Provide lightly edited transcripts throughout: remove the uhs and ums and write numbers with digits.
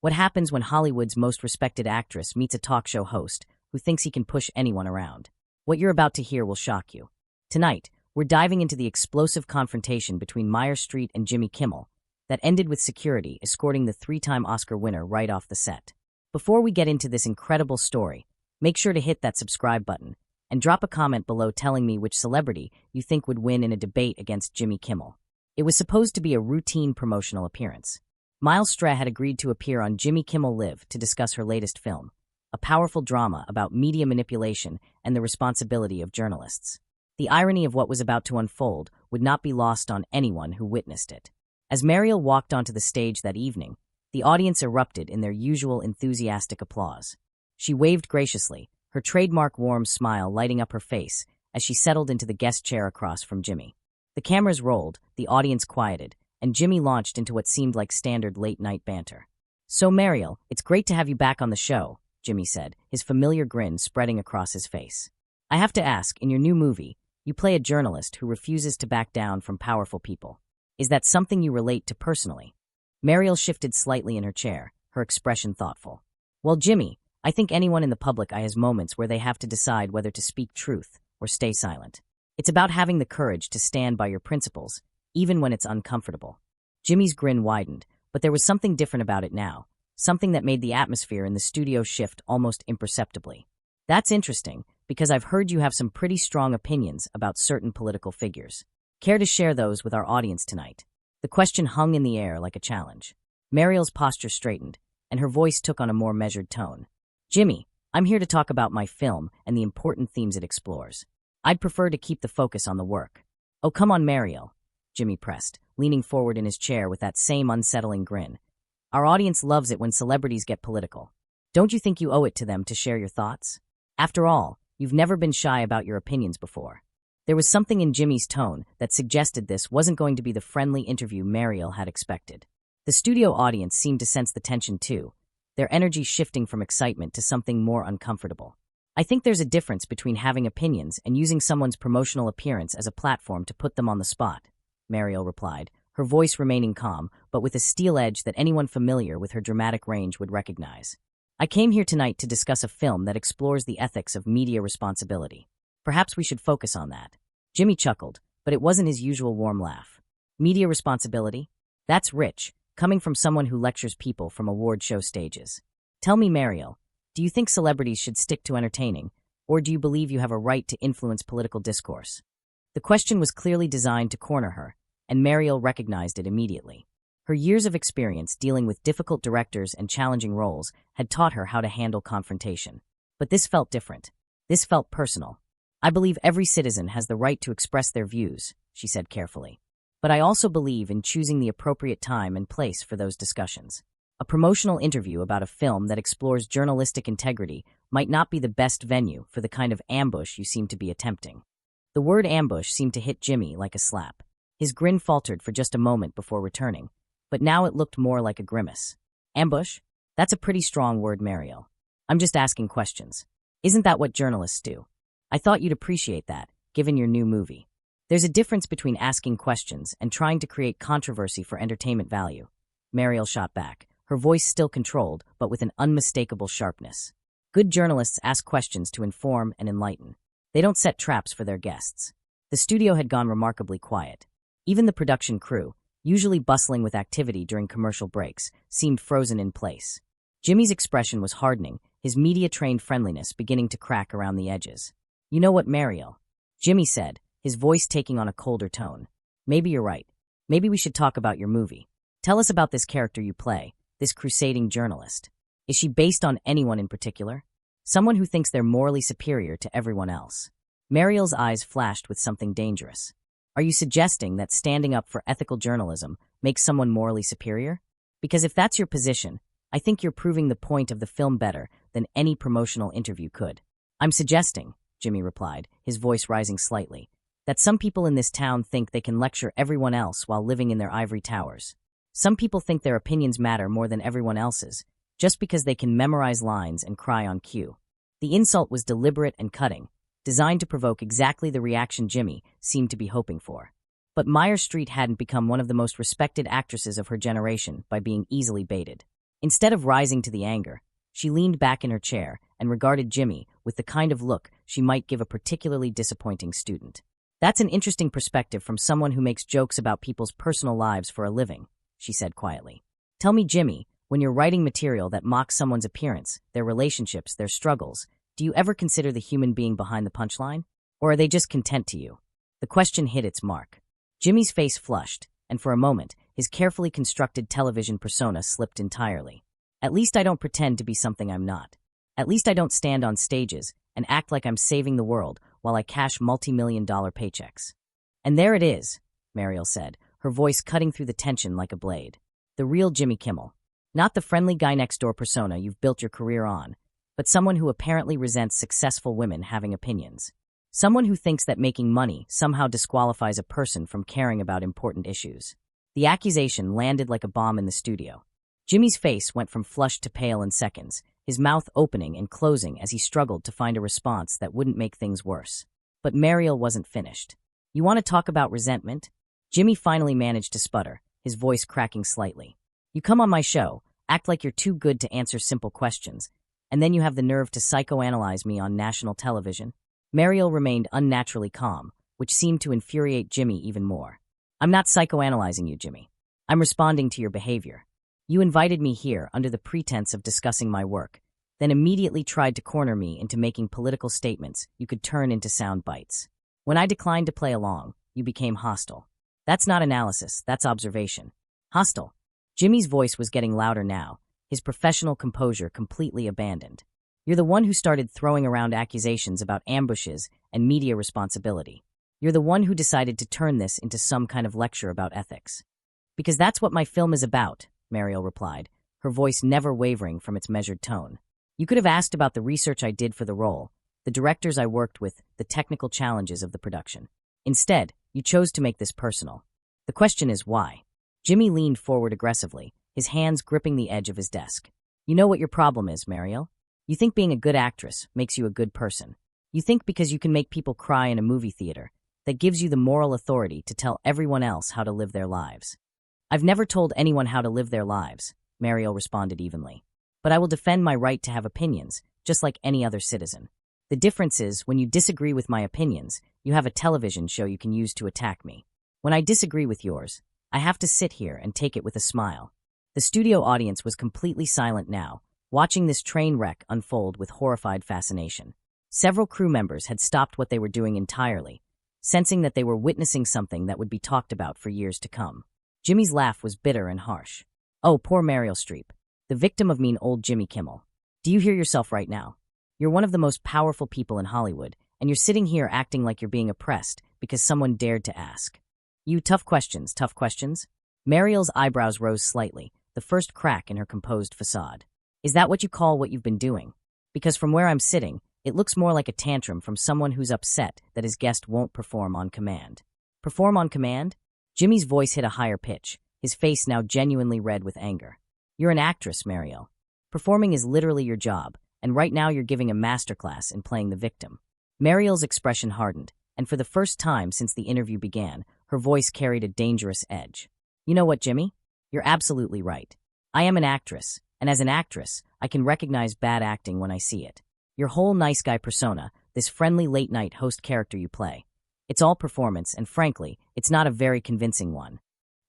What happens when Hollywood's most respected actress meets a talk show host who thinks he can push anyone around? What you're about to hear will shock you. Tonight, we're diving into the explosive confrontation between Meryl Streep and Jimmy Kimmel that ended with security escorting the three-time Oscar winner right off the set. Before we get into this incredible story, make sure to hit that subscribe button and drop a comment below telling me which celebrity you think would win in a debate against Jimmy Kimmel. It was supposed to be a routine promotional appearance. Meryl Streep had agreed to appear on Jimmy Kimmel Live to discuss her latest film, a powerful drama about media manipulation and the responsibility of journalists. The irony of what was about to unfold would not be lost on anyone who witnessed it. As Meryl walked onto the stage that evening, the audience erupted in their usual enthusiastic applause. She waved graciously, her trademark warm smile lighting up her face as she settled into the guest chair across from Jimmy. The cameras rolled, the audience quieted, and Jimmy launched into what seemed like standard late-night banter. "So, Meryl, it's great to have you back on the show," Jimmy said, his familiar grin spreading across his face. "I have to ask, in your new movie, you play a journalist who refuses to back down from powerful people. Is that something you relate to personally?" Meryl shifted slightly in her chair, her expression thoughtful. "Well, Jimmy, I think anyone in the public eye has moments where they have to decide whether to speak truth or stay silent. It's about having the courage to stand by your principles, even when it's uncomfortable." Jimmy's grin widened, but there was something different about it now, something that made the atmosphere in the studio shift almost imperceptibly. "That's interesting, because I've heard you have some pretty strong opinions about certain political figures. Care to share those with our audience tonight?" The question hung in the air like a challenge. Meryl's posture straightened, and her voice took on a more measured tone. "Jimmy, I'm here to talk about my film and the important themes it explores. I'd prefer to keep the focus on the work." "Oh, come on, Meryl," Jimmy pressed, leaning forward in his chair with that same unsettling grin. "Our audience loves it when celebrities get political. Don't you think you owe it to them to share your thoughts? After all, you've never been shy about your opinions before." There was something in Jimmy's tone that suggested this wasn't going to be the friendly interview Meryl had expected. The studio audience seemed to sense the tension too, their energy shifting from excitement to something more uncomfortable. "I think there's a difference between having opinions and using someone's promotional appearance as a platform to put them on the spot," Meryl replied, her voice remaining calm, but with a steel edge that anyone familiar with her dramatic range would recognize. "I came here tonight to discuss a film that explores the ethics of media responsibility. Perhaps we should focus on that." Jimmy chuckled, but it wasn't his usual warm laugh. "Media responsibility? That's rich, coming from someone who lectures people from award show stages. Tell me, Meryl, do you think celebrities should stick to entertaining, or do you believe you have a right to influence political discourse?" The question was clearly designed to corner her, and Meryl recognized it immediately. Her years of experience dealing with difficult directors and challenging roles had taught her how to handle confrontation. But this felt different. This felt personal. "I believe every citizen has the right to express their views," she said carefully. "But I also believe in choosing the appropriate time and place for those discussions. A promotional interview about a film that explores journalistic integrity might not be the best venue for the kind of ambush you seem to be attempting." The word ambush seemed to hit Jimmy like a slap. His grin faltered for just a moment before returning, but now it looked more like a grimace. "Ambush? That's a pretty strong word, Meryl. I'm just asking questions. Isn't that what journalists do? I thought you'd appreciate that, given your new movie. There's a difference between asking questions and trying to create controversy for entertainment value." Meryl shot back, her voice still controlled, but with an unmistakable sharpness. "Good journalists ask questions to inform and enlighten. They don't set traps for their guests." The studio had gone remarkably quiet. Even the production crew, usually bustling with activity during commercial breaks, seemed frozen in place. Jimmy's expression was hardening, his media-trained friendliness beginning to crack around the edges. "You know what, Meryl?" Jimmy said, his voice taking on a colder tone. "Maybe you're right. Maybe we should talk about your movie. Tell us about this character you play, this crusading journalist. Is she based on anyone in particular? Someone who thinks they're morally superior to everyone else?" Meryl's eyes flashed with something dangerous. "Are you suggesting that standing up for ethical journalism makes someone morally superior? Because if that's your position, I think you're proving the point of the film better than any promotional interview could." "I'm suggesting," Jimmy replied, his voice rising slightly, "that some people in this town think they can lecture everyone else while living in their ivory towers. Some people think their opinions matter more than everyone else's, just because they can memorize lines and cry on cue." The insult was deliberate and cutting, designed to provoke exactly the reaction Jimmy seemed to be hoping for. But Meryl Streep hadn't become one of the most respected actresses of her generation by being easily baited. Instead of rising to the anger, she leaned back in her chair and regarded Jimmy with the kind of look she might give a particularly disappointing student. "That's an interesting perspective from someone who makes jokes about people's personal lives for a living," she said quietly. "Tell me, Jimmy, when you're writing material that mocks someone's appearance, their relationships, their struggles, do you ever consider the human being behind the punchline? Or are they just content to you?" The question hit its mark. Jimmy's face flushed, and for a moment, his carefully constructed television persona slipped entirely. "At least I don't pretend to be something I'm not. At least I don't stand on stages and act like I'm saving the world while I cash multi-million-dollar paychecks." "And there it is," Meryl said, her voice cutting through the tension like a blade. "The real Jimmy Kimmel. Not the friendly guy-next-door persona you've built your career on, but someone who apparently resents successful women having opinions. Someone who thinks that making money somehow disqualifies a person from caring about important issues." The accusation landed like a bomb in the studio. Jimmy's face went from flushed to pale in seconds, his mouth opening and closing as he struggled to find a response that wouldn't make things worse. But Meryl wasn't finished. "You want to talk about resentment?" Jimmy finally managed to sputter, his voice cracking slightly. "You come on my show, act like you're too good to answer simple questions, and then you have the nerve to psychoanalyze me on national television?" Meryl remained unnaturally calm, which seemed to infuriate Jimmy even more. "I'm not psychoanalyzing you, Jimmy. I'm responding to your behavior. You invited me here under the pretense of discussing my work, then immediately tried to corner me into making political statements you could turn into sound bites. When I declined to play along, you became hostile. That's not analysis, that's observation. Hostile." Jimmy's voice was getting louder now, his professional composure completely abandoned. "You're the one who started throwing around accusations about ambushes and media responsibility. You're the one who decided to turn this into some kind of lecture about ethics." "Because that's what my film is about," Meryl replied, her voice never wavering from its measured tone. "You could have asked about the research I did for the role, the directors I worked with, the technical challenges of the production. Instead, you chose to make this personal. The question is why?" Jimmy leaned forward aggressively, his hands gripping the edge of his desk. "You know what your problem is, Meryl? You think being a good actress makes you a good person. You think because you can make people cry in a movie theater, that gives you the moral authority to tell everyone else how to live their lives." "I've never told anyone how to live their lives," Meryl responded evenly. "But I will defend my right to have opinions, just like any other citizen. The difference is, when you disagree with my opinions, you have a television show you can use to attack me. When I disagree with yours, I have to sit here and take it with a smile." The studio audience was completely silent now, watching this train wreck unfold with horrified fascination. Several crew members had stopped what they were doing entirely, sensing that they were witnessing something that would be talked about for years to come. Jimmy's laugh was bitter and harsh. "Oh, poor Meryl Streep, the victim of mean old Jimmy Kimmel. Do you hear yourself right now? You're one of the most powerful people in Hollywood, and you're sitting here acting like you're being oppressed because someone dared to ask. You, tough questions, tough questions?" Meryal's eyebrows rose slightly, the first crack in her composed facade. "Is that what you call what you've been doing? Because from where I'm sitting, it looks more like a tantrum from someone who's upset that his guest won't perform on command." "Perform on command?" Jimmy's voice hit a higher pitch, his face now genuinely red with anger. "You're an actress, Meryl. Performing is literally your job, and right now you're giving a masterclass in playing the victim." Meryal's expression hardened, and for the first time since the interview began, her voice carried a dangerous edge. "You know what, Jimmy? You're absolutely right. I am an actress, and as an actress, I can recognize bad acting when I see it. Your whole nice guy persona, this friendly late-night host character you play, it's all performance, and frankly, it's not a very convincing one."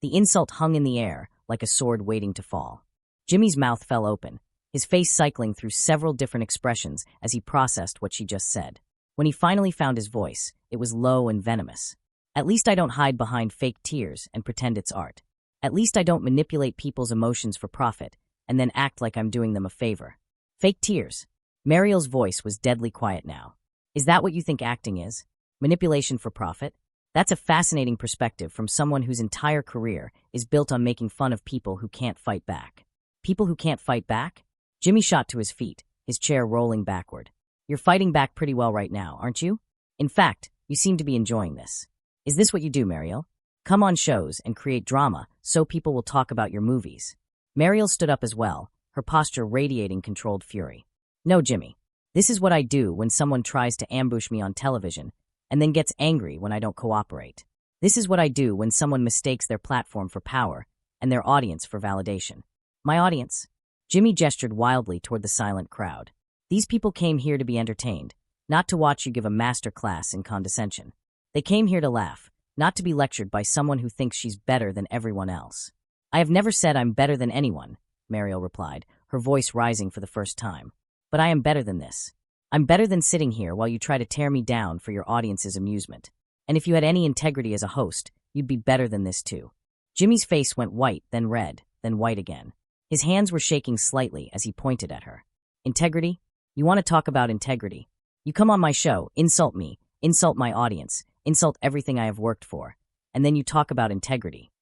The insult hung in the air, like a sword waiting to fall. Jimmy's mouth fell open, his face cycling through several different expressions as he processed what she just said. When he finally found his voice, it was low and venomous. "At least I don't hide behind fake tears and pretend it's art. At least I don't manipulate people's emotions for profit and then act like I'm doing them a favor." "Fake tears?" Meryal's voice was deadly quiet now. "Is that what you think acting is? Manipulation for profit? That's a fascinating perspective from someone whose entire career is built on making fun of people who can't fight back." "People who can't fight back?" Jimmy shot to his feet, his chair rolling backward. "You're fighting back pretty well right now, aren't you? In fact, you seem to be enjoying this. Is this what you do, Meryl? Come on shows and create drama so people will talk about your movies." Meryl stood up as well, her posture radiating controlled fury. "No, Jimmy. This is what I do when someone tries to ambush me on television and then gets angry when I don't cooperate. This is what I do when someone mistakes their platform for power and their audience for validation. My audience?" Jimmy gestured wildly toward the silent crowd. These people came here to be entertained, not to watch you give a master class in condescension. They came here to laugh, not to be lectured by someone who thinks she's better than everyone else. I have never said I'm better than anyone, Meryl replied, her voice rising for the first time. But I am better than this. I'm better than sitting here while you try to tear me down for your audience's amusement. And if you had any integrity as a host, you'd be better than this too. Jimmy's face went white, then red, then white again. His hands were shaking slightly as he pointed at her. Integrity? You want to talk about integrity? You come on my show, insult me, insult my audience, insult everything I have worked for, and then you talk about integrity.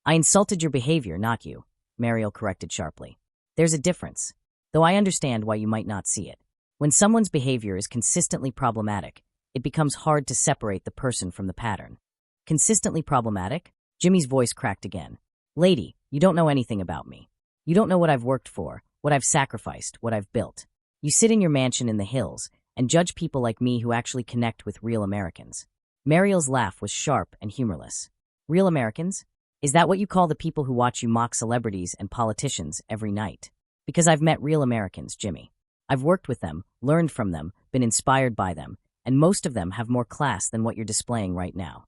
I insulted your behavior, not you, Meryl corrected sharply. There's a difference, though I understand why you might not see it. When someone's behavior is consistently problematic, it becomes hard to separate the person from the pattern. Consistently problematic? Jimmy's voice cracked again. Lady, you don't know anything about me. You don't know what I've worked for, what I've sacrificed, what I've built. You sit in your mansion in the hills and judge people like me who actually connect with real Americans. Meryl's laugh was sharp and humorless. Real Americans? Is that what you call the people who watch you mock celebrities and politicians every night? Because I've met real Americans, Jimmy. I've worked with them, learned from them, been inspired by them, and most of them have more class than what you're displaying right now.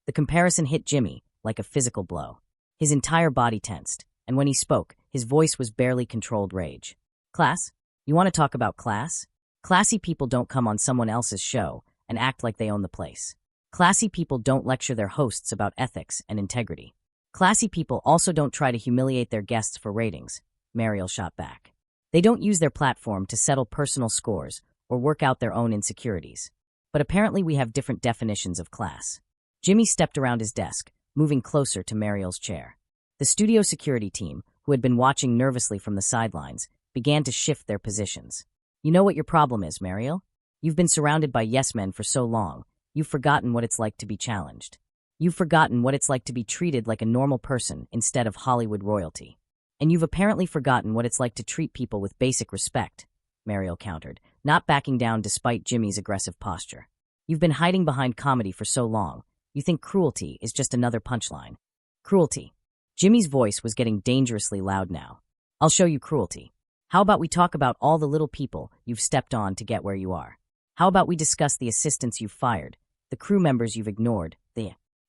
The comparison hit Jimmy like a physical blow. His entire body tensed, and when he spoke, his voice was barely controlled rage. Class? You want to talk about class? Classy people don't come on someone else's show and act like they own the place. Classy people don't lecture their hosts about ethics and integrity. Classy people also don't try to humiliate their guests for ratings, Meryl shot back. They don't use their platform to settle personal scores or work out their own insecurities. But apparently we have different definitions of class. Jimmy stepped around his desk, moving closer to Meryl's chair. The studio security team, who had been watching nervously from the sidelines, began to shift their positions. You know what your problem is, Meryl? You've been surrounded by yes-men for so long, you've forgotten what it's like to be challenged. You've forgotten what it's like to be treated like a normal person instead of Hollywood royalty. And you've apparently forgotten what it's like to treat people with basic respect, Meryl countered, not backing down despite Jimmy's aggressive posture. You've been hiding behind comedy for so long, you think cruelty is just another punchline. Cruelty. Jimmy's voice was getting dangerously loud now. I'll show you cruelty. How about we talk about all the little people you've stepped on to get where you are? How about we discuss the assistants you've fired, the crew members you've ignored,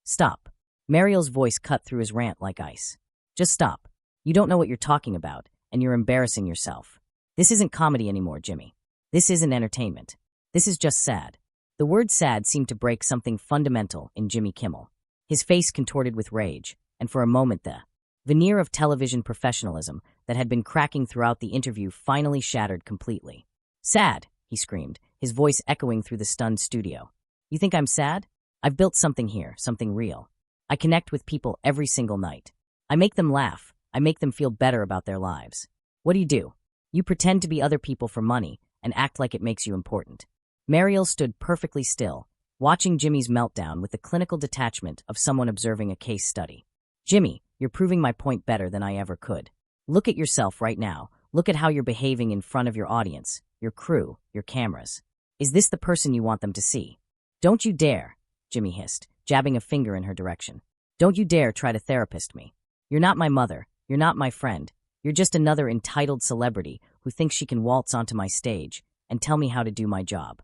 Stop. Meryl's voice cut through his rant like ice. Just stop. You don't know what you're talking about, and you're embarrassing yourself. This isn't comedy anymore, Jimmy. This isn't entertainment. This is just sad. The word sad seemed to break something fundamental in Jimmy Kimmel. His face contorted with rage, and for a moment the veneer of television professionalism that had been cracking throughout the interview finally shattered completely. Sad, he screamed, his voice echoing through the stunned studio. You think I'm sad? I've built something here, something real. I connect with people every single night. I make them laugh. I make them feel better about their lives. What do? You pretend to be other people for money and act like it makes you important. Meryl stood perfectly still, watching Jimmy's meltdown with the clinical detachment of someone observing a case study. Jimmy, you're proving my point better than I ever could. Look at yourself right now. Look at how you're behaving in front of your audience, your crew, your cameras. Is this the person you want them to see? Don't you dare, Jimmy hissed, jabbing a finger in her direction. Don't you dare try to therapist me. You're not my mother. You're not my friend. You're just another entitled celebrity who thinks she can waltz onto my stage and tell me how to do my job.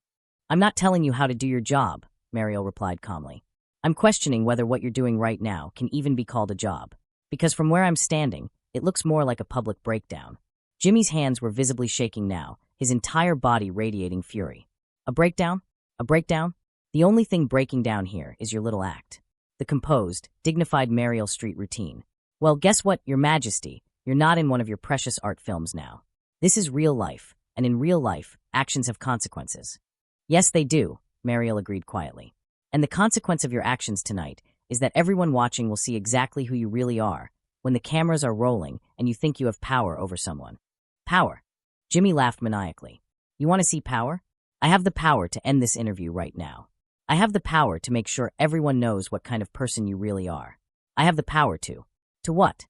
I'm not telling you how to do your job, Meryl replied calmly. I'm questioning whether what you're doing right now can even be called a job. Because from where I'm standing, it looks more like a public breakdown. Jimmy's hands were visibly shaking now, his entire body radiating fury. A breakdown? A breakdown? The only thing breaking down here is your little act. The composed, dignified Meryl Streep routine. Well, guess what, Your Majesty? You're not in one of your precious art films now. This is real life, and in real life, actions have consequences. Yes, they do, Meryl agreed quietly. And the consequence of your actions tonight is that everyone watching will see exactly who you really are when the cameras are rolling and you think you have power over someone. Power. Jimmy laughed maniacally. You want to see power? I have the power to end this interview right now. I have the power to make sure everyone knows what kind of person you really are. I have the power to. To what?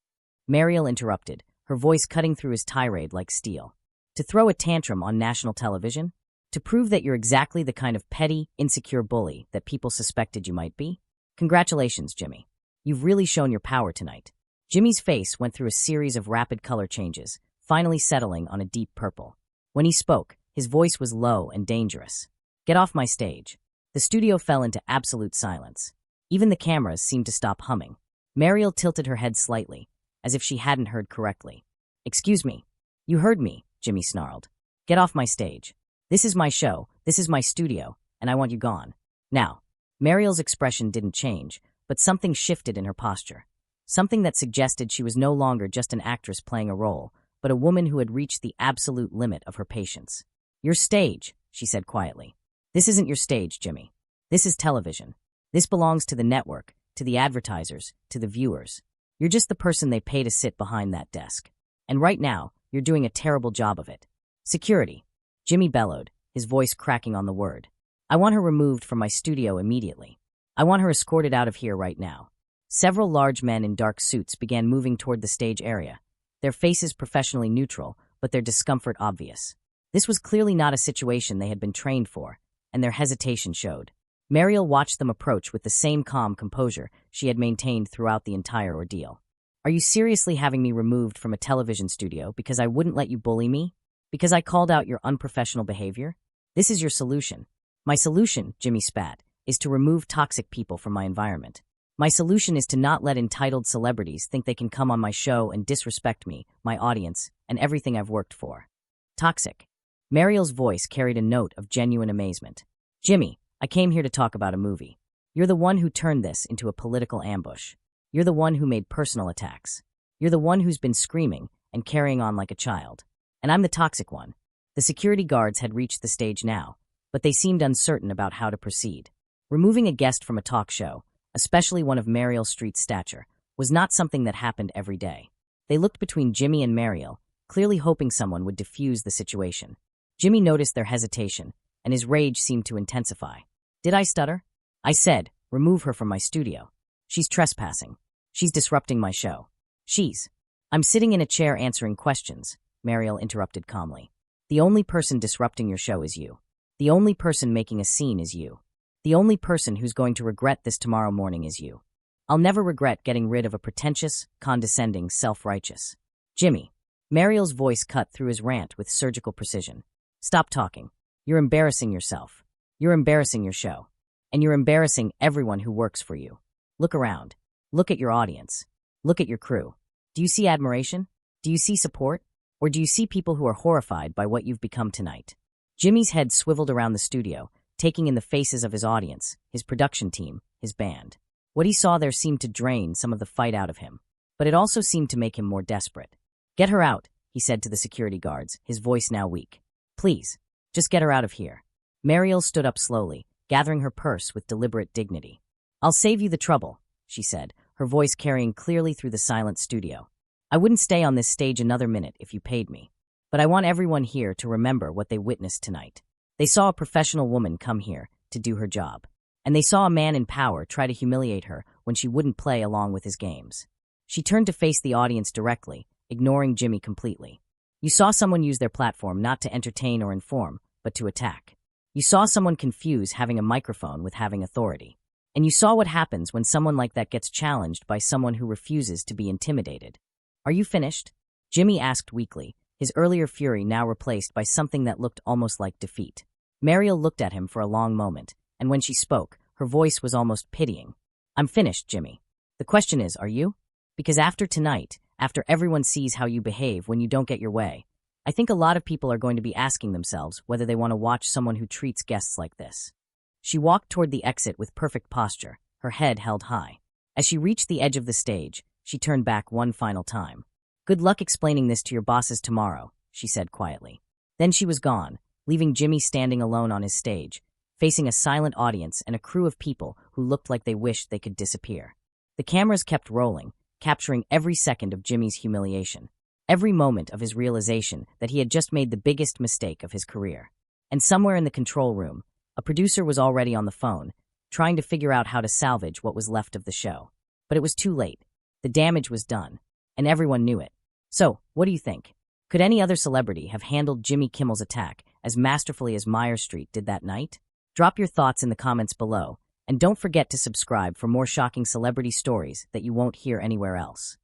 Meryl interrupted, her voice cutting through his tirade like steel. To throw a tantrum on national television? To prove that you're exactly the kind of petty, insecure bully that people suspected you might be? Congratulations, Jimmy. You've really shown your power tonight. Jimmy's face went through a series of rapid color changes, finally settling on a deep purple. When he spoke, his voice was low and dangerous. "Get off my stage." The studio fell into absolute silence. Even the cameras seemed to stop humming. Meryl tilted her head slightly, as if she hadn't heard correctly. "Excuse me." "You heard me," Jimmy snarled. "Get off my stage. This is my show, this is my studio, and I want you gone. Now." Meryl's expression didn't change, but something shifted in her posture. Something that suggested she was no longer just an actress playing a role, but a woman who had reached the absolute limit of her patience. "Your stage," she said quietly. "This isn't your stage, Jimmy. This is television. This belongs to the network, to the advertisers, to the viewers. You're just the person they pay to sit behind that desk. And right now, you're doing a terrible job of it." "Security," Jimmy bellowed, his voice cracking on the word. "I want her removed from my studio immediately. I want her escorted out of here right now." Several large men in dark suits began moving toward the stage area, their faces professionally neutral, but their discomfort obvious. This was clearly not a situation they had been trained for, and their hesitation showed. Meryl watched them approach with the same calm composure she had maintained throughout the entire ordeal. "Are you seriously having me removed from a television studio because I wouldn't let you bully me? Because I called out your unprofessional behavior? This is your solution." "My solution," Jimmy spat, "is to remove toxic people from my environment. My solution is to not let entitled celebrities think they can come on my show and disrespect me, my audience, and everything I've worked for." "Toxic." Meryl's voice carried a note of genuine amazement. "Jimmy, I came here to talk about a movie. You're the one who turned this into a political ambush. You're the one who made personal attacks. You're the one who's been screaming and carrying on like a child. And I'm the toxic one." The security guards had reached the stage now, but they seemed uncertain about how to proceed. Removing a guest from a talk show, especially one of Meryl Streep's stature, was not something that happened every day. They looked between Jimmy and Meryl, clearly hoping someone would defuse the situation. Jimmy noticed their hesitation, and his rage seemed to intensify. "Did I stutter? I said, remove her from my studio. She's trespassing. She's disrupting my show. I'm sitting in a chair answering questions," Meryl interrupted calmly. "The only person disrupting your show is you. The only person making a scene is you. The only person who's going to regret this tomorrow morning is you. I'll never regret getting rid of a pretentious, condescending, self-righteous." "Jimmy." Meryl's voice cut through his rant with surgical precision. "Stop talking. You're embarrassing yourself. You're embarrassing your show. And you're embarrassing everyone who works for you. Look around. Look at your audience. Look at your crew. Do you see admiration? Do you see support? Or do you see people who are horrified by what you've become tonight?" Jimmy's head swiveled around the studio, taking in the faces of his audience, his production team, his band. What he saw there seemed to drain some of the fight out of him, but it also seemed to make him more desperate. "Get her out," he said to the security guards, his voice now weak. "Please, just get her out of here." Meryl stood up slowly, gathering her purse with deliberate dignity. "I'll save you the trouble," she said, her voice carrying clearly through the silent studio. "I wouldn't stay on this stage another minute if you paid me. But I want everyone here to remember what they witnessed tonight. They saw a professional woman come here to do her job. And they saw a man in power try to humiliate her when she wouldn't play along with his games." She turned to face the audience directly, ignoring Jimmy completely. "You saw someone use their platform not to entertain or inform, but to attack. You saw someone confuse having a microphone with having authority. And you saw what happens when someone like that gets challenged by someone who refuses to be intimidated. Are you finished?" Jimmy asked weakly, his earlier fury now replaced by something that looked almost like defeat. Meryl looked at him for a long moment, and when she spoke, her voice was almost pitying. "I'm finished, Jimmy. The question is, are you? Because after tonight, after everyone sees how you behave when you don't get your way, I think a lot of people are going to be asking themselves whether they want to watch someone who treats guests like this." She walked toward the exit with perfect posture, her head held high. As she reached the edge of the stage, she turned back one final time. "Good luck explaining this to your bosses tomorrow," she said quietly. Then she was gone, leaving Jimmy standing alone on his stage, facing a silent audience and a crew of people who looked like they wished they could disappear. The cameras kept rolling, capturing every second of Jimmy's humiliation, every moment of his realization that he had just made the biggest mistake of his career. And somewhere in the control room, a producer was already on the phone, trying to figure out how to salvage what was left of the show. But it was too late. The damage was done, and everyone knew it. So, what do you think? Could any other celebrity have handled Jimmy Kimmel's attack as masterfully as Meryl Streep did that night? Drop your thoughts in the comments below, and don't forget to subscribe for more shocking celebrity stories that you won't hear anywhere else.